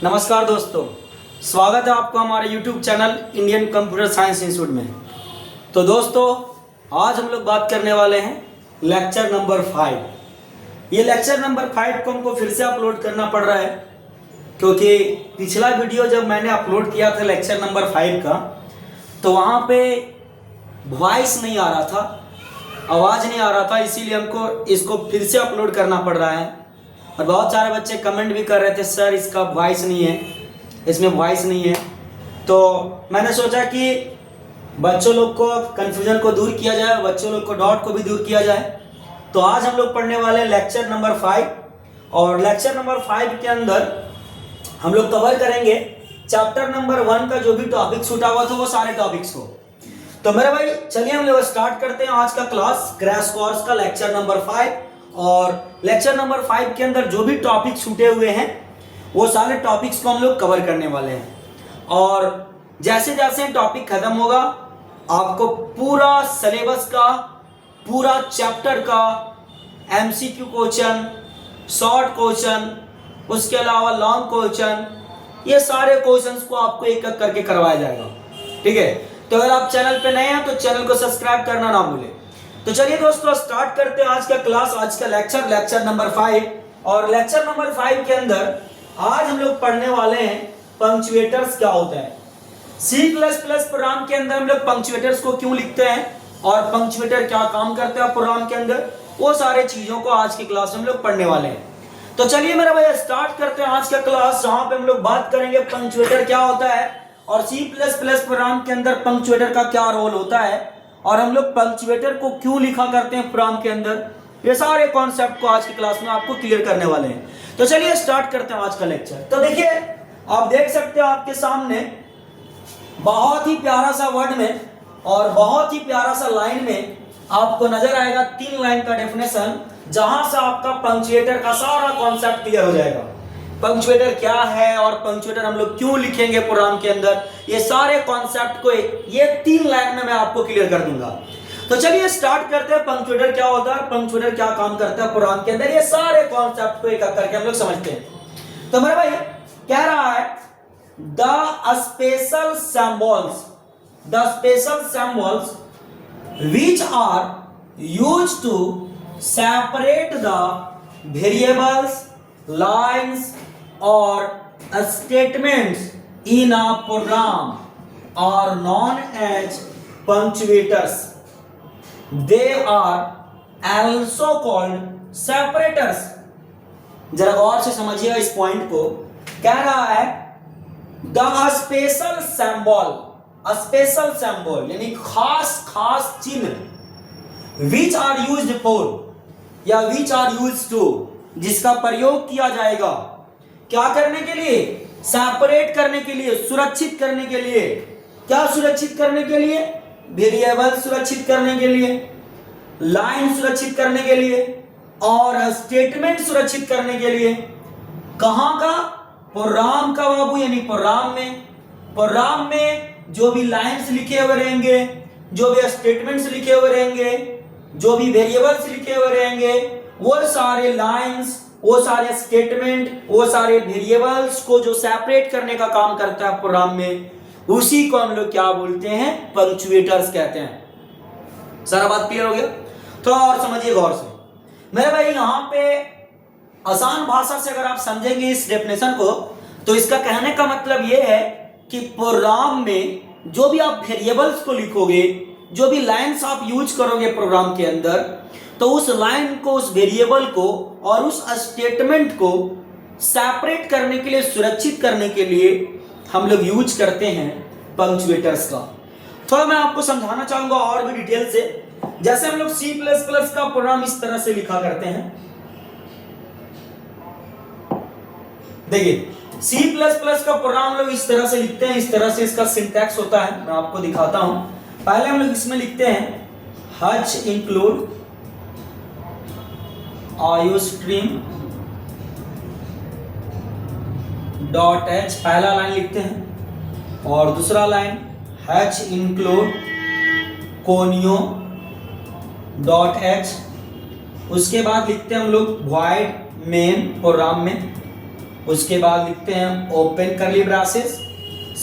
नमस्कार दोस्तों, स्वागत है आपका हमारे YouTube channel Indian computer science institute में। तो दोस्तों, आज हम लोग बात करने वाले हैं लेक्चर नंबर 5। ये लेक्चर नंबर 5 को हमको फिर से अपलोड करना पड़ रहा है क्योंकि पिछला वीडियो जब मैंने अपलोड किया था लेक्चर नंबर 5 का, तो वहाँ पे वॉइस नहीं आ रहा था, आवाज़ नहीं आ रहा था, इसीलिए हमको इसको फिर से अपलोड करना पड़ रहा है। और बहुत सारे बच्चे कमेंट भी कर रहे थे, सर इसका वॉइस नहीं है, इसमें वॉइस नहीं है। तो मैंने सोचा कि बच्चों लोग को कन्फ्यूजन को दूर किया जाए, बच्चों लोग को डाउट को भी दूर किया जाए। तो आज हम लोग पढ़ने वाले हैं लेक्चर नंबर 5। और लेक्चर नंबर 5 के अंदर हम लोग कवर करेंगे चैप्टर नंबर 1 का जो भी टॉपिक छूटा हुआ था वो सारे टॉपिक्स को। तो मेरे भाई चलिए हम लोग स्टार्ट करते हैं आज का क्लास, क्रैश कोर्स का लेक्चर नंबर 5। और लेक्चर नंबर 5 के अंदर जो भी टॉपिक छूटे हुए हैं वो सारे टॉपिक्स को हम लोग कवर करने वाले हैं। और जैसे जैसे टॉपिक खत्म होगा आपको पूरा सिलेबस का, पूरा चैप्टर का एमसीक्यू क्वेश्चन, शॉर्ट क्वेश्चन, उसके अलावा लॉन्ग क्वेश्चन, ये सारे क्वेश्चंस को आपको एक एक करके करवाया जाएगा। ठीक है, तो अगर आप चैनल पे नए हैं तो चैनल को सब्सक्राइब करना ना भूलें। तो चलिए दोस्तों स्टार्ट करते हैं आज का क्लास, आज का लेक्चर नंबर 5। और लेक्चर नंबर 5 के अंदर आज हम लोग पढ़ने वाले हैं पंक्चुएटर्स क्या होता है। C++ प्रोग्राम के अंदर हम लोग पंक्चुएटर्स को क्यों लिखते हैं और पंक्चुएटर क्या काम करते हैं प्रोग्राम के अंदर, वो सारे चीजों को आज की क्लास में हम लोग पढ़ने वाले हैं। तो चलिए मेरा भैया स्टार्ट करते हैं आज का क्लास, जहां पे हम लोग बात करेंगे पंक्चुएटर क्या होता है और C++ प्रोग्राम के अंदर पंक्चुएटर का क्या रोल होता है और हम लोग पंक्चुएटर को क्यों लिखा करते हैं प्रोग्राम के अंदर। ये सारे कॉन्सेप्ट को आज की क्लास में आपको क्लियर करने वाले हैं। तो चलिए स्टार्ट करते हैं आज का लेक्चर। तो देखिए, आप देख सकते हो आपके सामने बहुत ही प्यारा सा वर्ड में और बहुत ही प्यारा सा लाइन में आपको नजर आएगा 3 लाइन का डेफिनेशन, जहां से आपका पंक्चुएटर का सारा कॉन्सेप्ट क्लियर हो जाएगा। पंक्चुएटर क्या है और पंक्चुएटर हम लोग क्यों लिखेंगे प्रोग्राम के अंदर, ये सारे कॉन्सेप्ट को ये 3 लाइन में मैं आपको क्लियर कर दूंगा। तो चलिए स्टार्ट करते हैं, पंक्चुएटर क्या होता है, पंक्चुएटर क्या काम करता है प्रोग्राम के अंदर, ये सारे कॉन्सेप्ट को एक एक करके हम लोग समझते हैं। तो मेरे भाई कह रहा है the special symbols which are used to separate the variables, lines or statements in a program are known as punctuators. They are also called separators. जरा गौर से समझिएगा इस पॉइंट को। कह रहा है द स्पेशल सिंबल यानी खास चिन्ह विच आर यूज्ड फॉर या विच आर यूज्ड टू, जिसका प्रयोग किया जाएगा क्या करने के लिए, सेपरेट करने के लिए, सुरक्षित करने के लिए। क्या सुरक्षित करने के लिए, वेरिएबल सुरक्षित करने के लिए, लाइन सुरक्षित करने के लिए और स्टेटमेंट सुरक्षित करने के लिए। कहां का, प्रोग्राम का बाबू, यानी प्रोग्राम में जो भी लाइन्स लिखे हुए रहेंगे, जो भी स्टेटमेंट्स लिखे हुए रहेंगे, जो भी वेरिएबल्स लिखे हुए रहेंगे, वो सारे लाइन्स, वो सारे स्टेटमेंट, वो सारे वेरिएबल्स को जो सेपरेट करने का काम करता है प्रोग्राम में, उसी को हम लोग क्या बोलते हैं, पंक्चुएटर्स कहते हैं। सारा बात क्लियर हो गया? तो और समझिए गौर से मेरे भाई, यहाँ पे आसान भाषा से अगर आप समझेंगे इस डेफिनेशन को, तो इसका कहने का मतलब ये है कि प्रोग्राम में जो भी आप वेरिएबल्स को लिखोगे, जो भी लाइन्स आप यूज करोगे प्रोग्राम के अंदर, तो उस लाइन को, उस वेरिएबल को और उस स्टेटमेंट को सेपरेट करने के लिए, सुरक्षित करने के लिए हम लोग यूज करते हैं पंक्चुएटर्स का। थोड़ा मैं आपको समझाना चाहूंगा और भी डिटेल से। जैसे हम लोग C++ का प्रोग्राम इस तरह से लिखा करते हैं। देखिए, C++ का प्रोग्राम लोग इस तरह से लिखते हैं, इस तरह से इसका सिंटैक्स होता है। मैं आपको दिखाता हूं। पहले हम लोग इसमें लिखते हैं h include iostream dot h, पहला लाइन लिखते हैं। और दूसरा line h include conio dot h। उसके बाद लिखते हैं हम लोग void main प्रोग्राम में। उसके बाद लिखते हैं ओपन करली ब्रेसेस,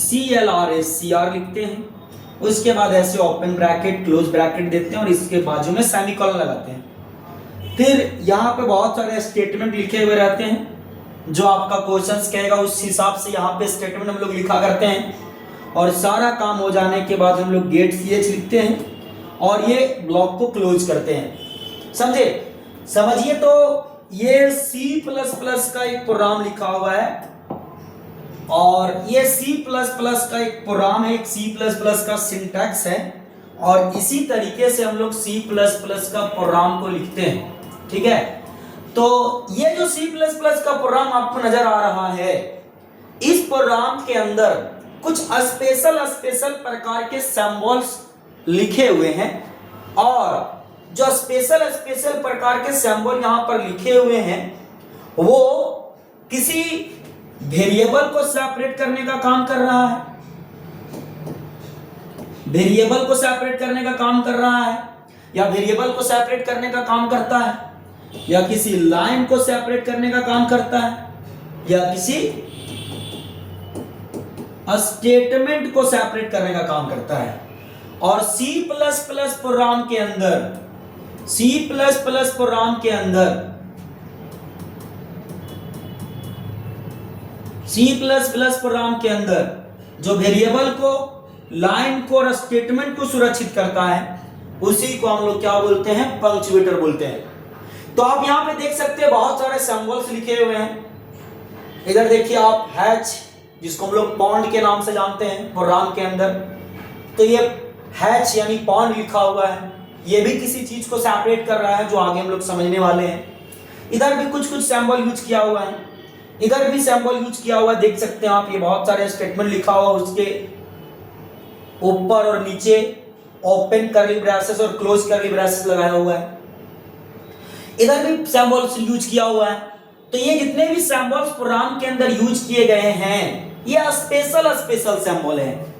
CLRSCR लिखते हैं। उसके बाद ऐसे ओपन ब्रैकेट क्लोज ब्रैकेट देते हैं और इसके बाजू में सेमीकोलन लगाते हैं। फिर यहाँ पे बहुत सारे स्टेटमेंट लिखे हुए रहते हैं, जो आपका क्वेश्चंस कहेगा उस हिसाब से यहाँ पे स्टेटमेंट हम लोग लिखा करते हैं। और सारा काम हो जाने के बाद हम लोग गेट CH लिखते हैं और ये ब्लॉक को क्लोज करते हैं। समझे? समझिए तो ये C++ का एक प्रोग्राम लिखा हुआ है और ये C++ का एक प्रोग्राम है, एक C++ का सिंटैक्स है और इसी तरीके से हम लोग C++ का प्रोग्राम को लिखते हैं। ठीक है, तो ये जो C++ का प्रोग्राम आपको नजर आ रहा है, इस प्रोग्राम के अंदर कुछ स्पेशल प्रकार के सिंबल्स लिखे हुए हैं और जो स्पेशल प्रकार के सिंबल यहां पर लिखे हुए हैं वो किसी वेरिएबल को सेपरेट करने का काम कर रहा है, वेरिएबल को सेपरेट करने का काम कर रहा है, या वेरिएबल को सेपरेट करने का काम करता है, या किसी लाइन को सेपरेट करने का काम करता है, या किसी स्टेटमेंट को सेपरेट करने का काम करता है। और C++ प्रोग्राम के अंदर, C++ प्रोग्राम के अंदर, C++ प्रोग्राम के अंदर जो वेरिएबल को, लाइन को और स्टेटमेंट को सुरक्षित करता है, उसी को हम लोग क्या बोलते हैं? पंक्चुएटर बोलते हैं। तो आप यहां पे देख सकते हैं बहुत सारे सिंबल्स लिखे हुए हैं। इधर देखिए आप हैच, जिसको हम लोग पॉन्ड के नाम से जानते हैं प्रोग्राम के अंदर, तो ये हैच यानी पॉन्ड लिखा हुआ है, ये भी किसी चीज को सेपरेट कर रहा है, जो आगे हम लोग समझने वाले हैं। इधर भी कुछ सिंबल यूज किया हुआ है, इधर भी सिंबल यूज किया हुआ है, देख सकते हैं आप, ये बहुत सारे स्टेटमेंट लिखा हुआ, उसके ऊपर और नीचे ओपन करली ब्रेसेस और क्लोज करली ब्रेसेस लगाया हुआ है। इधर भी सिंबल्स यूज किया हुआ है। तो ये जितने भी सिंबल्स प्रोग्राम के अंदर यूज किए गए हैं, ये स्पेशल सिंबल हैं,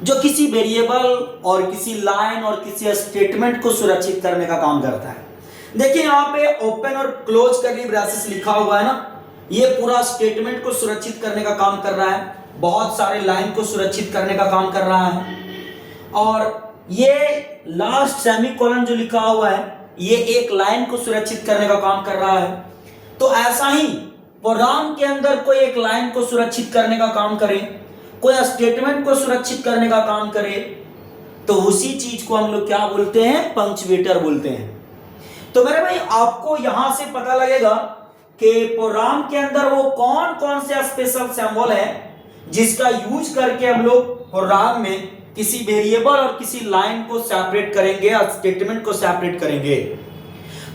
जो किसी वेरिएबल और किसी लाइन और किसी स्टेटमेंट को सुरक्षित करने का काम करता है। देखिए यहाँ पे ओपन और क्लोज करली ब्रेसेस लिखा हुआ है ना, ये पूरा स्टेटमेंट को सुरक्षित करने का काम कर रहा है, बहुत सारे लाइन को सुरक्षित करने का काम कर रहा है। और ये लास्ट सेमीकोलन जो लिखा हुआ है, ये एक लाइन को सुरक्षित करने का काम कर रहा है। तो ऐसा ही प्रोग्राम के अंदर कोई एक लाइन को सुरक्षित करने का काम करे, कोई स्टेटमेंट को सुरक्षित करने का काम करे, तो उसी चीज को हम लोग क्या बोलते हैं? पंक्चुएटर बोलते हैं। तो मेरे भाई आपको यहां से पता लगेगा कि प्रोग्राम के अंदर वो कौन कौन से स्पेशल सिंबल है जिसका यूज करके हम लोग प्रोग्राम में किसी वेरिएबल और किसी लाइन को सेपरेट करेंगे या स्टेटमेंट को सेपरेट करेंगे।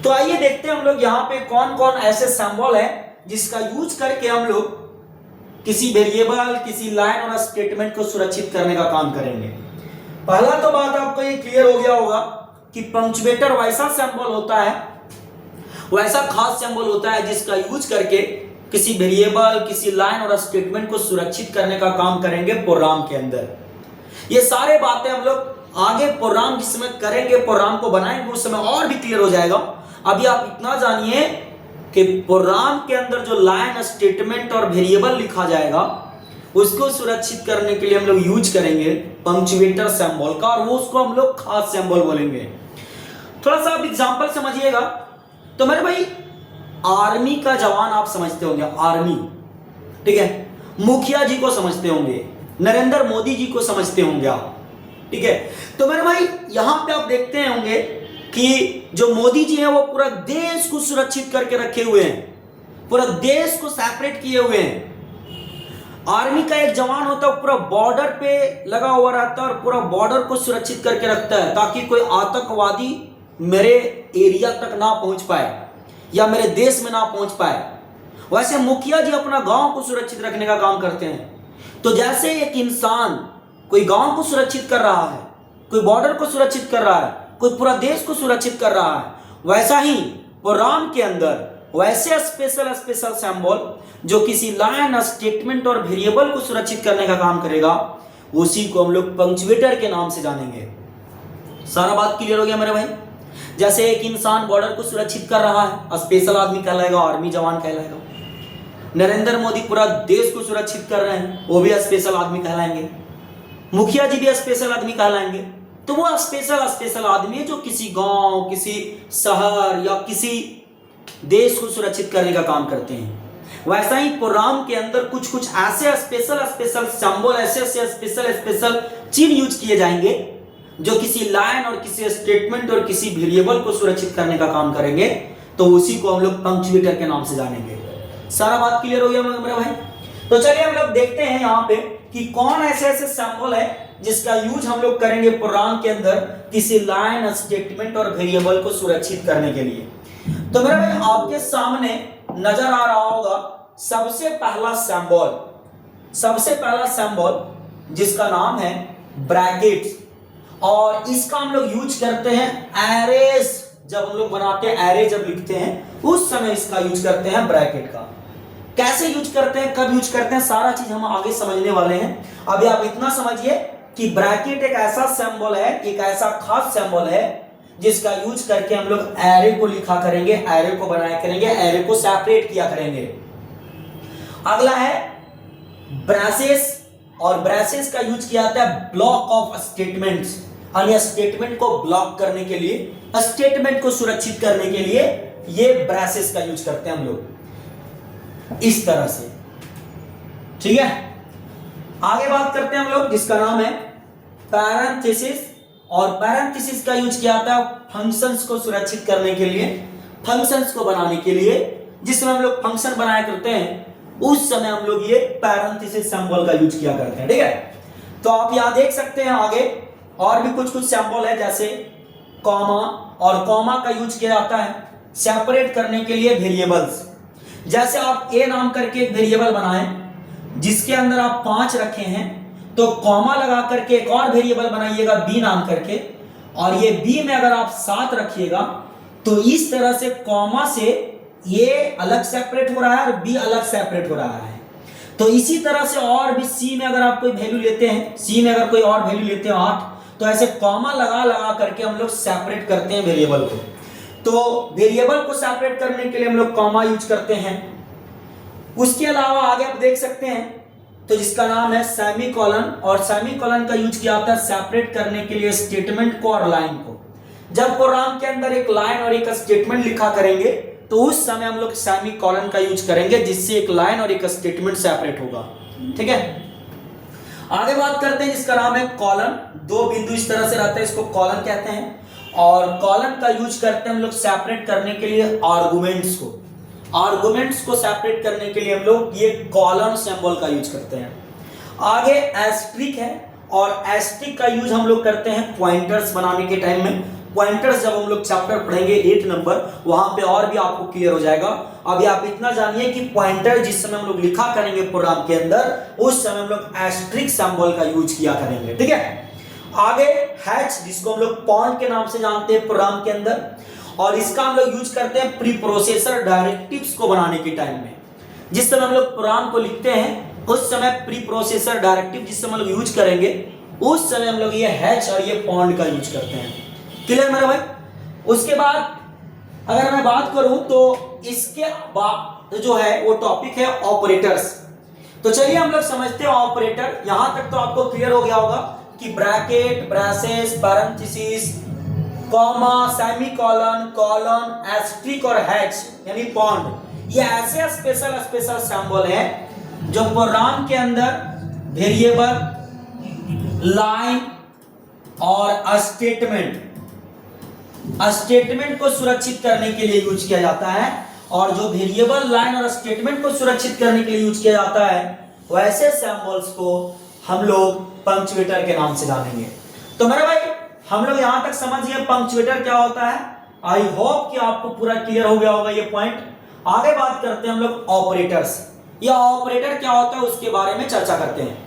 तो आइए देखते हैं हम लोग यहाँ पे कौन कौन ऐसे सिंबल है जिसका यूज करके हम लोग किसी वेरिएबल, किसी लाइन और स्टेटमेंट को सुरक्षित करने का काम करेंगे। पहला तो बात आपको ये क्लियर हो गया होगा कि पंक्चुएटर वैसा सिंबल होता है, वैसा खास सिंबल होता है जिसका यूज करके किसी वेरिएबल, किसी लाइन और स्टेटमेंट को सुरक्षित करने का काम करेंगे प्रोग्राम के अंदर। ये सारे बातें हम लोग आगे प्रोग्राम जिस समय करेंगे, प्रोग्राम को बनाएंगे, उस समय और भी क्लियर हो जाएगा। अभी आप इतना जानिए कि प्रोग्राम के अंदर जो लाइन, स्टेटमेंट और वेरिएबल लिखा जाएगा, उसको सुरक्षित करने के लिए हम लोग यूज करेंगे पंक्चुएटर सिंबल का, और वो उसको हम लोग खास सिंबल बोलेंगे। थोड़ा सा आप एग्जांपल समझिएगा। तो मेरे भाई आर्मी का जवान आप समझते होंगे, आर्मी, ठीक है, मुखिया जी को समझते होंगे, नरेंद्र मोदी जी को समझते होंगे आप, ठीक है। तो मेरे भाई यहां पे आप देखते होंगे कि जो मोदी जी हैं वो पूरा देश को सुरक्षित करके रखे हुए हैं, पूरा देश को सेपरेट किए हुए हैं। आर्मी का एक जवान होता है, पूरा बॉर्डर पे लगा हुआ रहता है और पूरा बॉर्डर को सुरक्षित करके रखता है ताकि कोई आतंकवादी मेरे एरिया तक ना पहुंच पाए या मेरे देश में ना पहुंच पाए। वैसे मुखिया जी अपना गांव को सुरक्षित रखने का काम करते हैं। तो जैसे एक इंसान कोई गांव को सुरक्षित कर रहा है, कोई बॉर्डर को सुरक्षित कर रहा है, कोई पूरा देश को सुरक्षित कर रहा है, वैसा ही प्रोग्राम के अंदर वैसे स्पेशल सिंबल जो किसी लाइन, स्टेटमेंट और वेरिएबल को सुरक्षित करने का काम करेगा, उसी को हम लोग पंक्चुएटर के नाम से जानेंगे। सारा बात क्लियर हो गया मेरे भाई। जैसे एक इंसान बॉर्डर को सुरक्षित कर रहा है, स्पेशल आदमी कहलाएगा, आर्मी जवान कहलाएगा। नरेंद्र मोदी पूरा देश को सुरक्षित कर रहे हैं, वो भी स्पेशल आदमी कहलाएंगे। मुखिया जी भी स्पेशल आदमी कहलाएंगे। तो वो स्पेशल आदमी है जो किसी गांव, किसी शहर या किसी देश को सुरक्षित करने का काम करते हैं। वैसा ही प्रोग्राम के अंदर कुछ कुछ ऐसे स्पेशल सिंबल, ऐसे स्पेशल चिन्ह यूज किए जाएंगे जो किसी लाइन और किसी स्टेटमेंट और किसी वेरिएबल को सुरक्षित करने का काम करेंगे। तो उसी को हम लोग पंक्चुएटर के नाम से जानेंगे। सारा बात क्लियर हो गया मेरे भाई? तो चलिए हम लोग देखते हैं यहाँ पे कि कौन ऐसे सिंबल है जिसका यूज हम लोग करेंगे प्रोग्राम के अंदर किसी लाइन, स्टेटमेंट और वेरिएबल को सुरक्षित करने के लिए। तो मेरे भाई आपके सामने नजर आ रहा होगा सबसे पहला सिंबल जिसका नाम है ब्रैकेट्स, और इसका हम लोग यूज करते हैं एरेज। जब हम लोग बनाते हैं एरे, जब लिखते हैं उस समय इसका यूज करते हैं ब्रैकेट का। कैसे यूज करते हैं, कब यूज करते हैं, सारा चीज हम आगे समझने वाले हैं। अभी आप इतना समझिए कि ब्रैकेट एक ऐसा सिंबल है, एक ऐसा खास सिंबल है जिसका यूज करके हम लोग एरे को लिखा करेंगे, एरे को बनाया करेंगे, एरे को सेपरेट किया करेंगे। अगला है ब्रेसेस, और ब्रेसेस का यूज किया जाता है ब्लॉक ऑफ स्टेटमेंट्स, यानी स्टेटमेंट को ब्लॉक करने के लिए, स्टेटमेंट को सुरक्षित करने के लिए ये ब्रेसेस का यूज करते हैं हम लोग इस तरह से। ठीक है, आगे बात करते हैं हम लोग जिसका नाम है पैरेंथेसिस, और पैरेंथेसिस का यूज किया जाता है फंक्शंस को सुरक्षित करने के लिए, फंक्शंस को बनाने के लिए। जिस समय हम लोग फंक्शन बनाया करते हैं उस समय हम लोग ये पैरेंथेसिस सिंबल का यूज किया करते हैं। ठीक है, तो आप यहां देख सकते हैं आगे और भी कुछ सिंबल है, जैसे कॉमा, और कॉमा का यूज किया जाता है सेपरेट करने के लिए वेरिएबल्स। जैसे आप ए नाम करके एक वेरिएबल बनाएं जिसके अंदर आप 5 रखे हैं, तो कॉमा लगा करके एक और वेरिएबल बनाइएगा बी नाम करके, और ये बी में अगर आप 7 रखिएगा तो इस तरह से कॉमा से ये अलग सेपरेट हो रहा है और बी अलग सेपरेट हो रहा है। तो इसी तरह से और भी सी में अगर आप कोई वैल्यू लेते हैं, सी में अगर कोई और वैल्यू लेते हैं 8, तो ऐसे कॉमा लगा करके हम लोग सेपरेट करते हैं वेरिएबल को। तो वेरिएबल को सेपरेट करने के लिए हम लोग कॉमा यूज करते हैं। उसके अलावा आगे आप देख सकते हैं तो जिसका नाम है सेमीकोलन, और सेमीकोलन का यूज किया जाता है सेपरेट करने के लिए स्टेटमेंट को और लाइन को। जब प्रोग्राम के अंदर एक लाइन और एक स्टेटमेंट लिखा करेंगे तो उस समय हम लोग सेमीकोलन का यूज करेंगे, जिससे एक लाइन और एक स्टेटमेंट सेपरेट होगा। ठीक है, आगे बात करते हैं जिसका नाम है कॉलन। 2 बिंदु इस तरह से रहता है, इसको कॉलन कहते हैं, और कॉलन का यूज करते हैं हम लोग सेपरेट करने के लिए आर्गुमेंट्स को। आर्गुमेंट्स को सेपरेट करने के लिए हम लोग ये कॉलन सिंबल का यूज करते हैं। आगे एस्ट्रिक है, और एस्ट्रिक का यूज हम लोग करते हैं पॉइंटर्स बनाने के टाइम में। पॉइंटर्स जब हम लोग चैप्टर पढ़ेंगे 8 नंबर, वहां पे और भी आपको क्लियर हो जाएगा। अभी आप इतना जानिए कि पॉइंटर जिस समय हम लोग लिखा करेंगे प्रोग्राम के अंदर, उस समय हम लोग एस्ट्रिक सिंबल का यूज किया करेंगे। ठीक है, आगे हैच, जिसको हम लोग पॉइंट के नाम से जानते हैं प्रोग्राम के अंदर, और इसका हम लोग यूज करते हैं प्री प्रोसेसर डायरेक्टिव्स को बनाने के टाइम में। जिस समय हम लोग प्रोग्राम को लिखते हैं उस समय प्री प्रोसेसर डायरेक्टिव जिस समय हम लोग यूज करेंगे उस समय हम लोग ये हैच और ये पॉइंट का यूज करते हैं। क्लियर मेरे भाई? उसके बाद अगर मैं बात करूं तो इसके बाद जो है वो टॉपिक है ऑपरेटर्स। तो चलिए हम लोग समझते हैं ऑपरेटर। यहां तक तो आपको क्लियर हो गया होगा कि bracket, braces, parenthesis, comma, semicolon, colon, asterisk और हैच यानी पॉइंट, ये ऐसे स्पेशल सिंबल है जो प्रोग्राम के अंदर वेरिएबल, लाइन और स्टेटमेंट को सुरक्षित करने के लिए यूज किया जाता है। और जो वेरिएबल, लाइन और स्टेटमेंट को सुरक्षित करने के लिए यूज किया जाता है वैसे सिंबल्स को हम लोग पंक्चुएटर के नाम से जानेंगे। तो मेरे भाई हम लोग यहां तक समझिए पंक्चुएटर क्या होता है। आई होप कि आपको पूरा क्लियर हो गया होगा ये पॉइंट। आगे बात करते हैं हम लोग ऑपरेटर्स। यह ऑपरेटर क्या होता है उसके बारे में चर्चा करते हैं।